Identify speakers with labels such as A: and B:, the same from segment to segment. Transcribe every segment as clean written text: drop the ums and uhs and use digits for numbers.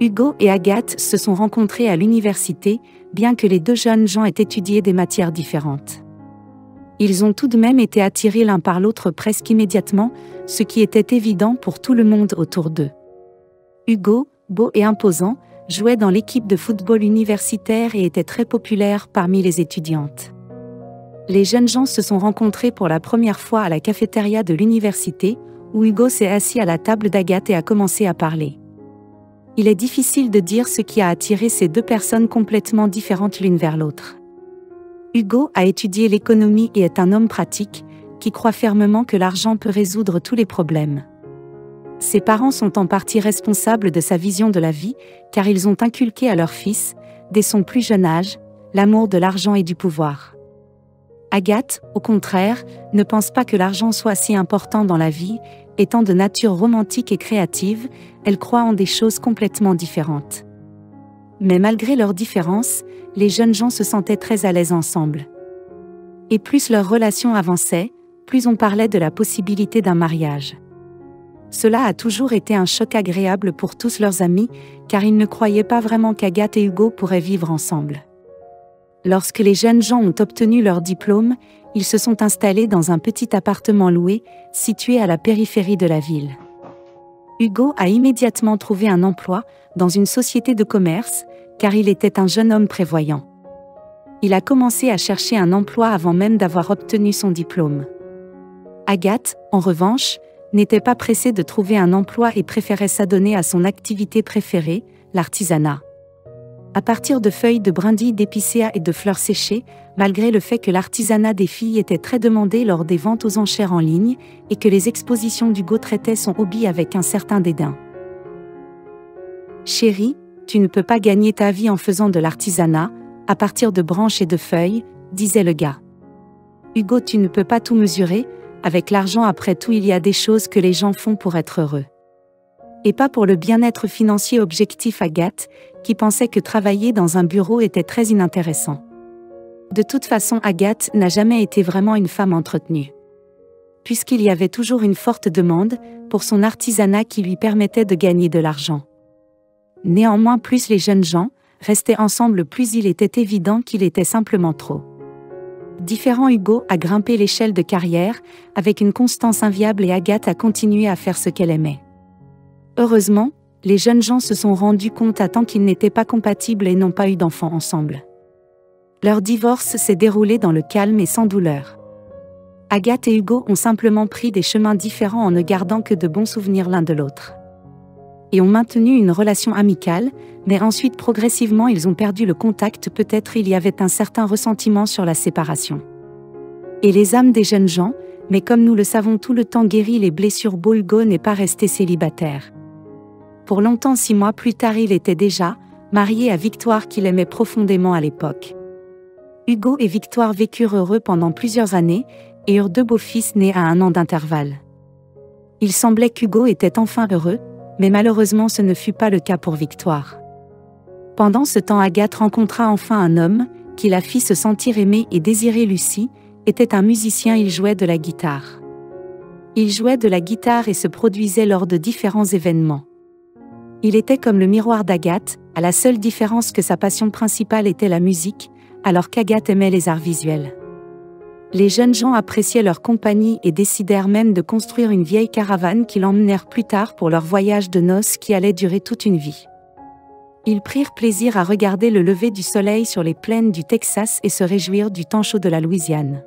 A: Hugo et Agathe se sont rencontrés à l'université, bien que les deux jeunes gens aient étudié des matières différentes. Ils ont tout de même été attirés l'un par l'autre presque immédiatement, ce qui était évident pour tout le monde autour d'eux. Hugo, beau et imposant, jouait dans l'équipe de football universitaire et était très populaire parmi les étudiantes. Les jeunes gens se sont rencontrés pour la première fois à la cafétéria de l'université, où Hugo s'est assis à la table d'Agathe et a commencé à parler. Il est difficile de dire ce qui a attiré ces deux personnes complètement différentes l'une vers l'autre. Hugo a étudié l'économie et est un homme pratique, qui croit fermement que l'argent peut résoudre tous les problèmes. Ses parents sont en partie responsables de sa vision de la vie, car ils ont inculqué à leur fils, dès son plus jeune âge, l'amour de l'argent et du pouvoir. Agathe, au contraire, ne pense pas que l'argent soit si important dans la vie. Étant de nature romantique et créative, elle croit en des choses complètement différentes. Mais malgré leurs différences, les jeunes gens se sentaient très à l'aise ensemble. Et plus leur relation avançait, plus on parlait de la possibilité d'un mariage. Cela a toujours été un choc agréable pour tous leurs amis, car ils ne croyaient pas vraiment qu'Agathe et Hugo pourraient vivre ensemble. Lorsque les jeunes gens ont obtenu leur diplôme, ils se sont installés dans un petit appartement loué, situé à la périphérie de la ville. Hugo a immédiatement trouvé un emploi dans une société de commerce, car il était un jeune homme prévoyant. Il a commencé à chercher un emploi avant même d'avoir obtenu son diplôme. Agathe, en revanche, n'était pas pressée de trouver un emploi et préférait s'adonner à son activité préférée, l'artisanat. À partir de feuilles de brindilles d'épicéa et de fleurs séchées, malgré le fait que l'artisanat des filles était très demandé lors des ventes aux enchères en ligne, et que les expositions d'Hugo traitaient son hobby avec un certain dédain. « Chérie, tu ne peux pas gagner ta vie en faisant de l'artisanat, à partir de branches et de feuilles, disait le gars. Hugo, tu ne peux pas tout mesurer, avec l'argent après tout il y a des choses que les gens font pour être heureux. Et pas pour le bien-être financier objectif Agathe, qui pensait que travailler dans un bureau était très inintéressant. De toute façon Agathe n'a jamais été vraiment une femme entretenue. Puisqu'il y avait toujours une forte demande pour son artisanat qui lui permettait de gagner de l'argent. Néanmoins plus les jeunes gens restaient ensemble plus il était évident qu'il était simplement trop différent. Hugo a grimpé l'échelle de carrière avec une constance inviable et Agathe a continué à faire ce qu'elle aimait. Heureusement, les jeunes gens se sont rendus compte à temps qu'ils n'étaient pas compatibles et n'ont pas eu d'enfants ensemble. Leur divorce s'est déroulé dans le calme et sans douleur. Agathe et Hugo ont simplement pris des chemins différents en ne gardant que de bons souvenirs l'un de l'autre. Et ont maintenu une relation amicale, mais ensuite progressivement ils ont perdu le contact, peut-être il y avait un certain ressentiment sur la séparation. Et les âmes des jeunes gens, mais comme nous le savons tout le temps guérit les blessures, Hugo n'est pas resté célibataire. Pour longtemps 6 mois plus tard il était déjà marié à Victoire qu'il aimait profondément à l'époque. Hugo et Victoire vécurent heureux pendant plusieurs années, et eurent 2 beaux-fils nés à 1 an d'intervalle. Il semblait qu'Hugo était enfin heureux, mais malheureusement ce ne fut pas le cas pour Victoire. Pendant ce temps Agathe rencontra enfin un homme, qui la fit se sentir aimée et désirer. Lucie était un musicien, il jouait de la guitare. Il jouait de la guitare et se produisait lors de différents événements. Il était comme le miroir d'Agathe, à la seule différence que sa passion principale était la musique, alors qu'Agathe aimait les arts visuels. Les jeunes gens appréciaient leur compagnie et décidèrent même de construire une vieille caravane qu'ils emmenèrent plus tard pour leur voyage de noces qui allait durer toute une vie. Ils prirent plaisir à regarder le lever du soleil sur les plaines du Texas et se réjouir du temps chaud de la Louisiane.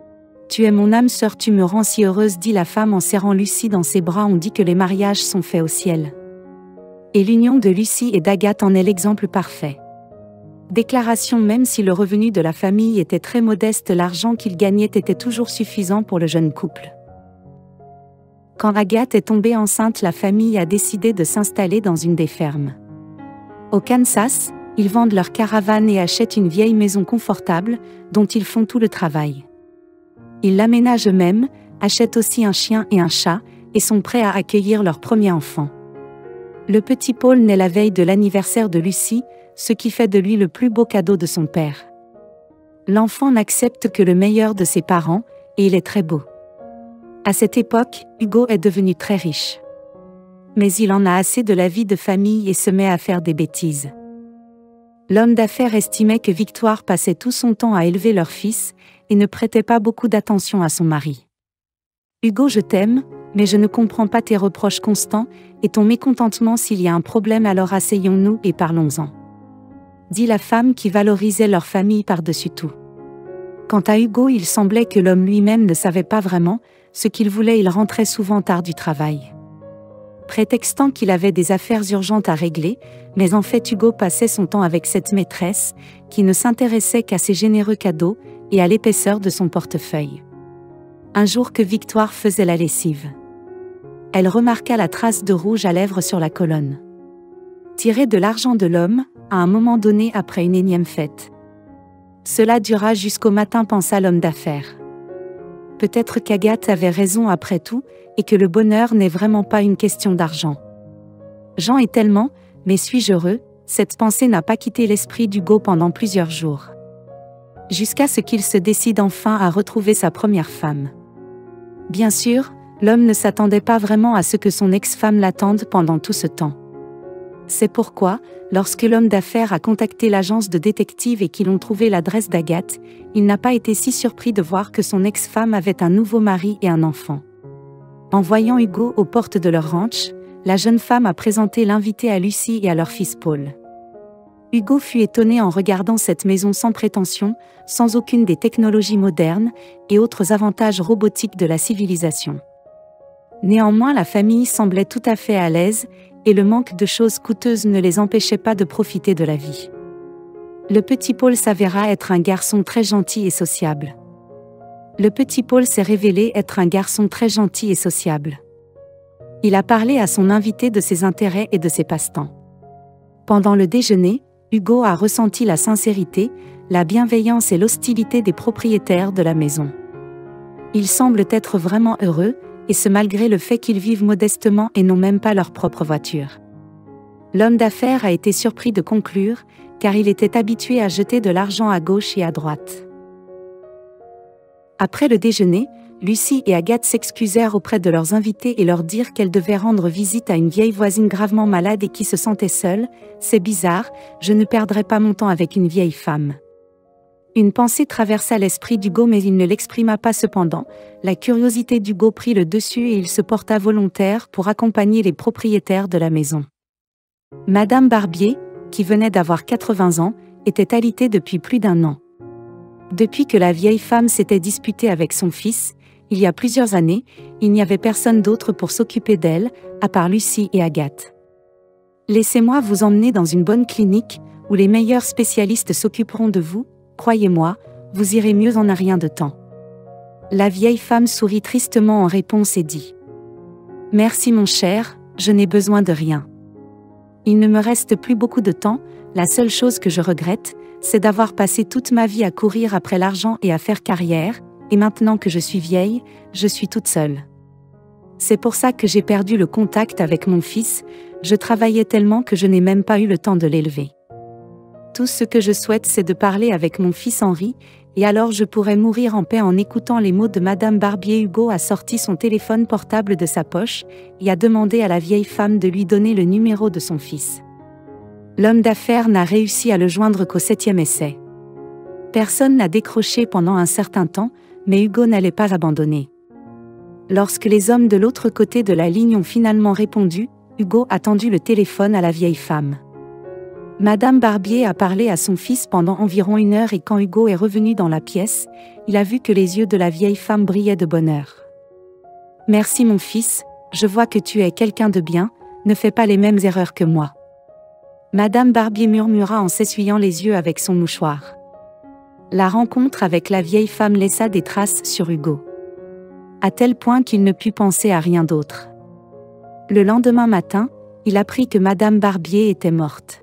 A: « Tu es mon âme sœur, tu me rends si heureuse » dit la femme en serrant Lucie dans ses bras. On dit que les mariages sont faits au ciel. Et l'union de Lucie et d'Agathe en est l'exemple parfait. Déclaration: même si le revenu de la famille était très modeste, l'argent qu'ils gagnaient était toujours suffisant pour le jeune couple. Quand Agathe est tombée enceinte, la famille a décidé de s'installer dans une des fermes. Au Kansas, ils vendent leur caravane et achètent une vieille maison confortable, dont ils font tout le travail. Ils l'aménagent eux-mêmes, achètent aussi un chien et un chat, et sont prêts à accueillir leur premier enfant. Le petit Paul naît la veille de l'anniversaire de Lucie, ce qui fait de lui le plus beau cadeau de son père. L'enfant n'accepte que le meilleur de ses parents, et il est très beau. À cette époque, Hugo est devenu très riche. Mais il en a assez de la vie de famille et se met à faire des bêtises. L'homme d'affaires estimait que Victoire passait tout son temps à élever leur fils, et ne prêtait pas beaucoup d'attention à son mari. « Hugo, je t'aime, mais je ne comprends pas tes reproches constants, et ton mécontentement. S'il y a un problème, alors asseyons-nous et parlons-en. » dit la femme qui valorisait leur famille par-dessus tout. Quant à Hugo, il semblait que l'homme lui-même ne savait pas vraiment ce qu'il voulait. Il rentrait souvent tard du travail, prétextant qu'il avait des affaires urgentes à régler, mais en fait Hugo passait son temps avec cette maîtresse, qui ne s'intéressait qu'à ses généreux cadeaux et à l'épaisseur de son portefeuille. Un jour que Victoire faisait la lessive, elle remarqua la trace de rouge à lèvres sur la colonne. Tirer de l'argent de l'homme, à un moment donné après une énième fête. Cela dura jusqu'au matin, pensa l'homme d'affaires. Peut-être qu'Agathe avait raison après tout, et que le bonheur n'est vraiment pas une question d'argent. Jean est tellement, mais suis-je heureux? Cette pensée n'a pas quitté l'esprit d'Hugo pendant plusieurs jours. Jusqu'à ce qu'il se décide enfin à retrouver sa première femme. Bien sûr, l'homme ne s'attendait pas vraiment à ce que son ex-femme l'attende pendant tout ce temps. C'est pourquoi, lorsque l'homme d'affaires a contacté l'agence de détectives et qu'ils ont trouvé l'adresse d'Agathe, il n'a pas été si surpris de voir que son ex-femme avait un nouveau mari et un enfant. En voyant Hugo aux portes de leur ranch, la jeune femme a présenté l'invité à Lucie et à leur fils Paul. Hugo fut étonné en regardant cette maison sans prétention, sans aucune des technologies modernes et autres avantages robotiques de la civilisation. Néanmoins, la famille semblait tout à fait à l'aise, et le manque de choses coûteuses ne les empêchait pas de profiter de la vie. Le petit Paul s'avéra être un garçon très gentil et sociable. Le petit Paul s'est révélé être un garçon très gentil et sociable. Il a parlé à son invité de ses intérêts et de ses passe-temps. Pendant le déjeuner, Hugo a ressenti la sincérité, la bienveillance et l'hostilité des propriétaires de la maison. Ils semblent être vraiment heureux, et ce malgré le fait qu'ils vivent modestement et n'ont même pas leur propre voiture. L'homme d'affaires a été surpris de conclure, car il était habitué à jeter de l'argent à gauche et à droite. Après le déjeuner, Lucie et Agathe s'excusèrent auprès de leurs invités et leur dirent qu'elles devaient rendre visite à une vieille voisine gravement malade et qui se sentait seule. « C'est bizarre, je ne perdrai pas mon temps avec une vieille femme. » Une pensée traversa l'esprit d'Hugo, mais il ne l'exprima pas cependant. La curiosité d'Hugo prit le dessus et il se porta volontaire pour accompagner les propriétaires de la maison. Madame Barbier, qui venait d'avoir 80 ans, était alitée depuis plus d'1 an. Depuis que la vieille femme s'était disputée avec son fils, il y a plusieurs années, il n'y avait personne d'autre pour s'occuper d'elle, à part Lucie et Agathe. « Laissez-moi vous emmener dans une bonne clinique, où les meilleurs spécialistes s'occuperont de vous. Croyez-moi, vous irez mieux en un rien de temps. » La vieille femme sourit tristement en réponse et dit : « Merci mon cher, je n'ai besoin de rien. Il ne me reste plus beaucoup de temps, la seule chose que je regrette, c'est d'avoir passé toute ma vie à courir après l'argent et à faire carrière, et maintenant que je suis vieille, je suis toute seule. C'est pour ça que j'ai perdu le contact avec mon fils, je travaillais tellement que je n'ai même pas eu le temps de l'élever. Tout ce que je souhaite, c'est de parler avec mon fils Henri, et alors je pourrai mourir en paix en écoutant les mots de Madame Barbier. » Hugo a sorti son téléphone portable de sa poche, et a demandé à la vieille femme de lui donner le numéro de son fils. L'homme d'affaires n'a réussi à le joindre qu'au 7e essai. Personne n'a décroché pendant un certain temps, mais Hugo n'allait pas abandonner. Lorsque les hommes de l'autre côté de la ligne ont finalement répondu, Hugo a tendu le téléphone à la vieille femme. Madame Barbier a parlé à son fils pendant environ 1 heure et quand Hugo est revenu dans la pièce, il a vu que les yeux de la vieille femme brillaient de bonheur. « Merci mon fils, je vois que tu es quelqu'un de bien, ne fais pas les mêmes erreurs que moi. » Madame Barbier murmura en s'essuyant les yeux avec son mouchoir. La rencontre avec la vieille femme laissa des traces sur Hugo. À tel point qu'il ne put penser à rien d'autre. Le lendemain matin, il apprit que Madame Barbier était morte.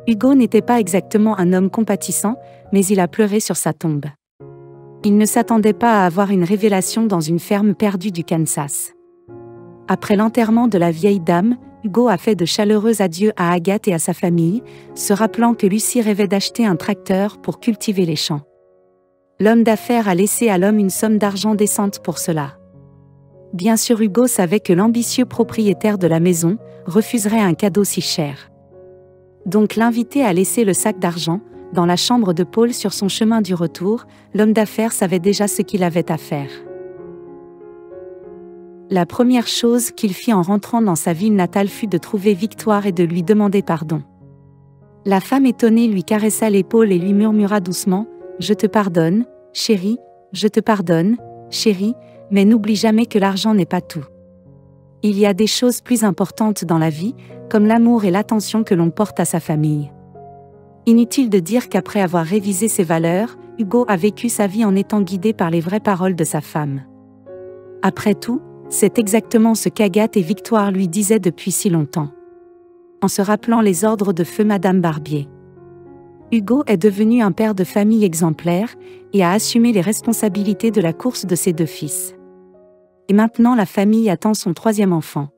A: Hugo n'était pas exactement un homme compatissant, mais il a pleuré sur sa tombe. Il ne s'attendait pas à avoir une révélation dans une ferme perdue du Kansas. Après l'enterrement de la vieille dame, Hugo a fait de chaleureux adieux à Agathe et à sa famille, se rappelant que Lucie rêvait d'acheter un tracteur pour cultiver les champs. L'homme d'affaires a laissé à l'homme une somme d'argent décente pour cela. Bien sûr, Hugo savait que l'ambitieux propriétaire de la maison refuserait un cadeau si cher. Donc l'invité a laissé le sac d'argent dans la chambre de Paul. Sur son chemin du retour, l'homme d'affaires savait déjà ce qu'il avait à faire. La première chose qu'il fit en rentrant dans sa ville natale fut de trouver Victoire et de lui demander pardon. La femme étonnée lui caressa l'épaule et lui murmura doucement « Je te pardonne, chérie, je te pardonne, chérie, mais n'oublie jamais que l'argent n'est pas tout. Il y a des choses plus importantes dans la vie, comme l'amour et l'attention que l'on porte à sa famille. » Inutile de dire qu'après avoir révisé ses valeurs, Hugo a vécu sa vie en étant guidé par les vraies paroles de sa femme. Après tout, c'est exactement ce qu'Agathe et Victoire lui disaient depuis si longtemps. En se rappelant les ordres de feu Madame Barbier. Hugo est devenu un père de famille exemplaire et a assumé les responsabilités de la course de ses 2 fils. Et maintenant la famille attend son 3e enfant.